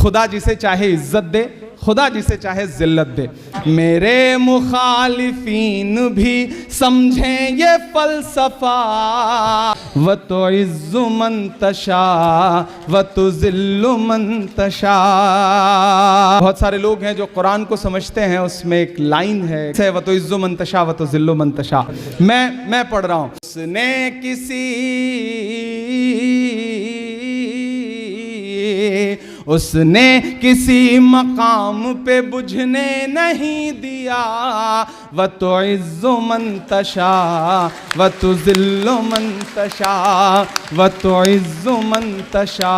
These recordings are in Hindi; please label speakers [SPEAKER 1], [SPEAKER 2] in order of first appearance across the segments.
[SPEAKER 1] खुदा जिसे चाहे इज्जत दे, खुदा जिसे चाहे जिल्लत दे। मेरे मुखालिफीन भी समझें ये फलसफा, व तो इज्जु मन तशा व तो जिल्लु मन तशा। बहुत सारे लोग हैं जो कुरान को समझते हैं, उसमें एक लाइन है व तो इज्जु मन तशा व तो जिल्लु मन तशा। मैं पढ़ रहा हूं। उसने किसी मकाम पे बुझने नहीं दिया, व तो इज्जु मन तशा व तो जिल्लु मन तशा, व तो इज्जु मन तशा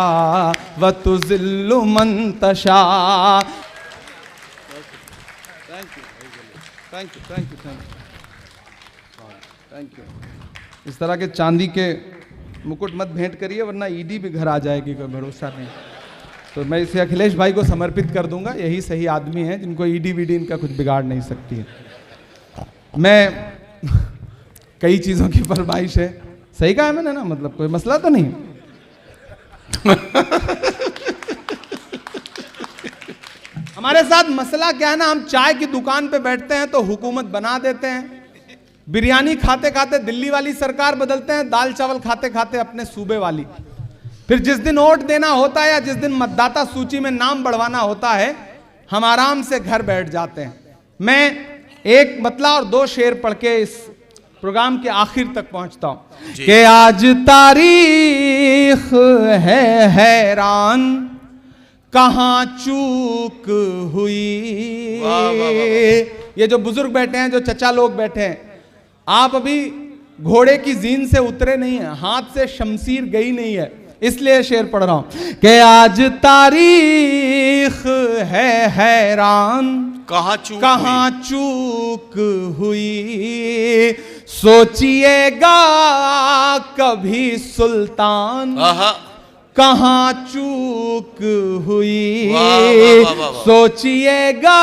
[SPEAKER 1] व तो जिल्लु मन तशा। Thank you. इस तरह के चांदी के मुकुट मत भेंट करिए, वरना ईडी भी घर आ जाएगी, कोई भरोसा नहीं। तो मैं इसे अखिलेश भाई को समर्पित कर दूंगा, यही सही आदमी है जिनको ईडी वीडी इनका कुछ बिगाड़ नहीं सकती है। मैं कई चीज़ों की फरमाइश है, सही कहा है मैंने ना, मतलब कोई मसला तो नहीं। हमारे साथ मसला क्या है ना, हम चाय की दुकान पे बैठते हैं तो हुकूमत बना देते हैं, बिरयानी खाते खाते दिल्ली वाली सरकार बदलते हैं, दाल चावल खाते खाते अपने सूबे वाली। फिर जिस दिन वोट देना होता है या जिस दिन मतदाता सूची में नाम बढ़वाना होता है, हम आराम से घर बैठ जाते हैं। मैं एक मतला और 2 शेर पढ़ के इस प्रोग्राम के आखिर तक पहुंचता हूं कि आज तारीख है हैरान, कहां चूक हुई। ये जो बुजुर्ग बैठे हैं, जो चचा लोग बैठे हैं, आप अभी घोड़े की जीन से उतरे नहीं है, हाथ से शमशीर गई नहीं है, इसलिए शेर पढ़ रहा हूं कि आज तारीख है हैरान, कहां चूक हुई। सोचिएगा कभी सुल्तान, कहां चूक हुई। सोचिएगा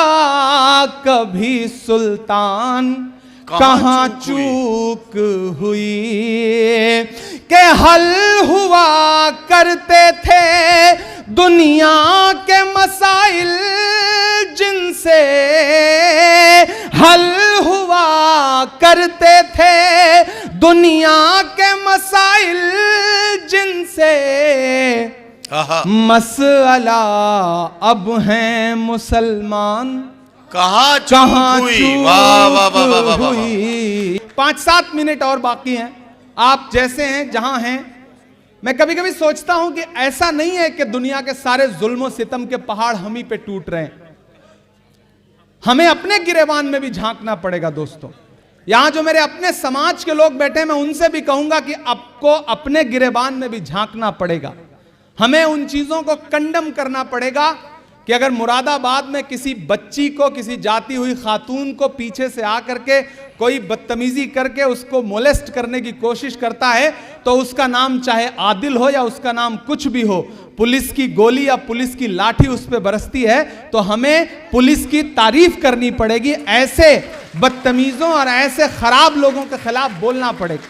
[SPEAKER 1] कभी सुल्तान, कहां चूक हुई। के हल हुआ करते थे दुनिया के मसाइल जिनसे, हल हुआ करते थे दुनिया के मसाइल जिनसे। मसला अब हैं मुसलमान, कहां चूक हुई। 5-7 मिनट और बाकी हैं। आप जैसे हैं जहां हैं, मैं कभी कभी सोचता हूं कि ऐसा नहीं है कि दुनिया के सारे जुल्म सितम के पहाड़ हम ही पे टूट रहे हैं। हमें अपने गिरेबान में भी झांकना पड़ेगा दोस्तों। यहां जो मेरे अपने समाज के लोग बैठे हैं, मैं उनसे भी कहूंगा कि आपको अपने गिरेबान में भी झांकना पड़ेगा। हमें उन चीजों को कंडम करना पड़ेगा कि अगर मुरादाबाद में किसी बच्ची को, किसी जाती हुई खातून को पीछे से आकर के कोई बदतमीजी करके उसको मोलेस्ट करने की कोशिश करता है, तो उसका नाम चाहे आदिल हो या उसका नाम कुछ भी हो, पुलिस की गोली या पुलिस की लाठी उस पर बरसती है तो हमें पुलिस की तारीफ करनी पड़ेगी। ऐसे बदतमीजों और ऐसे खराब लोगों के खिलाफ बोलना पड़ेगा।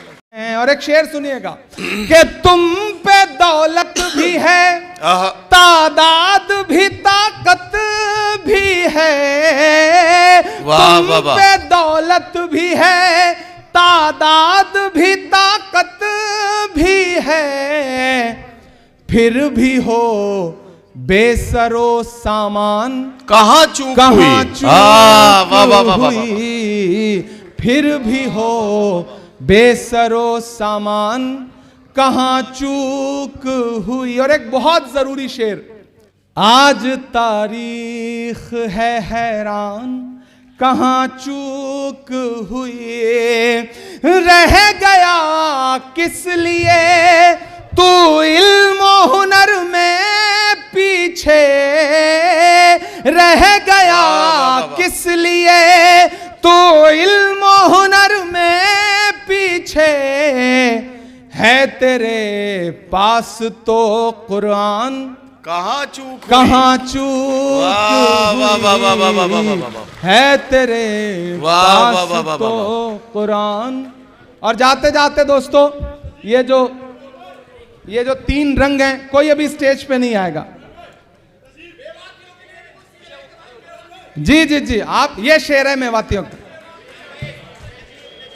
[SPEAKER 1] और एक शेर सुनिएगा कि तुम पे दौलत भी है, तादाद भी ताकत भी है। तुम पे दौलत भी है, तादाद भी ताकत भी है, फिर भी हो बेसरो सामान, कहां चूक हुई। फिर भी हो बेसरो सामान, कहां चूक हुई। और एक बहुत जरूरी शेर, आज तारीख है हैरान, कहां चूक हुई। रह गया किस लिए तू इल्म हुनर में पीछे, रह गया किस लिए तू इल्म हुनर में पीछे। है तेरे पास तो कुरान, कहां चूक है तेरे पास तो कुरान। और जाते जाते दोस्तों, ये जो 3 रंग हैं, कोई अभी स्टेज पे नहीं आएगा। जी जी जी, आप, ये शेर है मेवातियों का।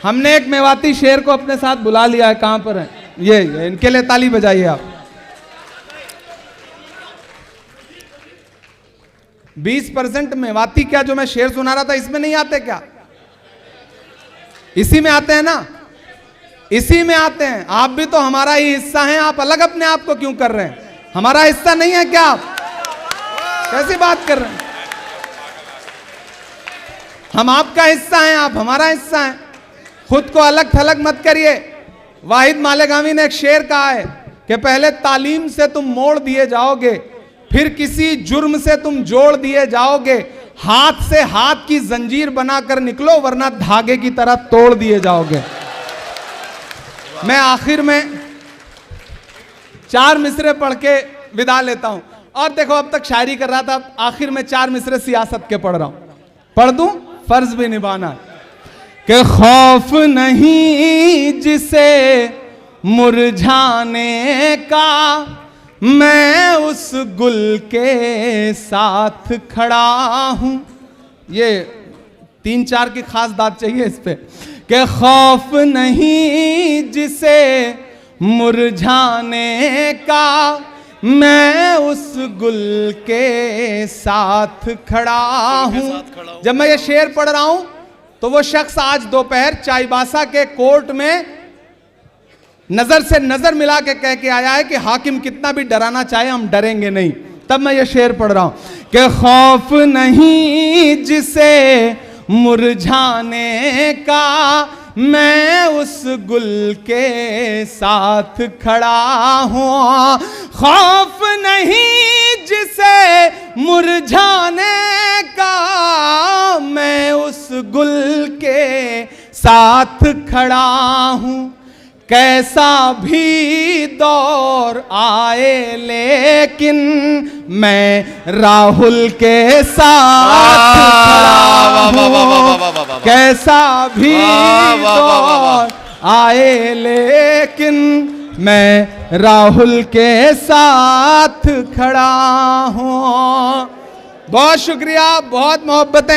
[SPEAKER 1] हमने एक मेवाती शेर को अपने साथ बुला लिया है। कहां पर है ये इनके लिए ताली बजाइए आप। 20% मेवाती क्या जो मैं शेर सुना रहा था इसमें नहीं आते क्या? इसी में आते हैं ना, इसी में आते हैं। आप भी तो हमारा ही हिस्सा हैं, आप अलग अपने आप को क्यों कर रहे हैं? हमारा हिस्सा नहीं है क्या आप? कैसी बात कर रहे हैं? हम आपका हिस्सा हैं, आप हमारा हिस्सा हैं। खुद को अलग थलग मत करिए। वाहिद मालेगामी ने एक शेर कहा है कि पहले तालीम से तुम मोड़ दिए जाओगे, फिर किसी जुर्म से तुम जोड़ दिए जाओगे। हाथ से हाथ की जंजीर बनाकर निकलो, वरना धागे की तरह तोड़ दिए जाओगे। मैं आखिर में 4 मिसरे पढ़ के विदा लेता हूं। और देखो, अब तक शायरी कर रहा था, आखिर में 4 मिसरे सियासत के पढ़ रहा हूं। पढ़ दूं? फर्ज भी निभाना कि खौफ नहीं जिसे मुरझाने का, मैं उस गुल के साथ खड़ा हूं। ये 3-4 की खास बात चाहिए इस पे कि खौफ नहीं जिसे मुरझाने का, मैं उस गुल के साथ खड़ा हूं। जब मैं ये शेर पढ़ रहा हूं तो वो शख्स आज दोपहर चाईबासा के कोर्ट में नजर से नजर मिला के कह के आया है कि हाकिम कितना भी डराना चाहे हम डरेंगे नहीं। तब मैं ये शेर पढ़ रहा हूं कि खौफ नहीं जिसे मुरझाने का, मैं उस गुल के साथ खड़ा हूं। खौफ नहीं जिसे मुरझाने का, मैं उस गुल के साथ खड़ा हूं। कैसा भी दौर आए लेकिन मैं राहुल के साथ खड़ा हूं। कैसा भी दौर आए लेकिन मैं राहुल के साथ खड़ा हूं। बहुत शुक्रिया, बहुत मोहब्बतें।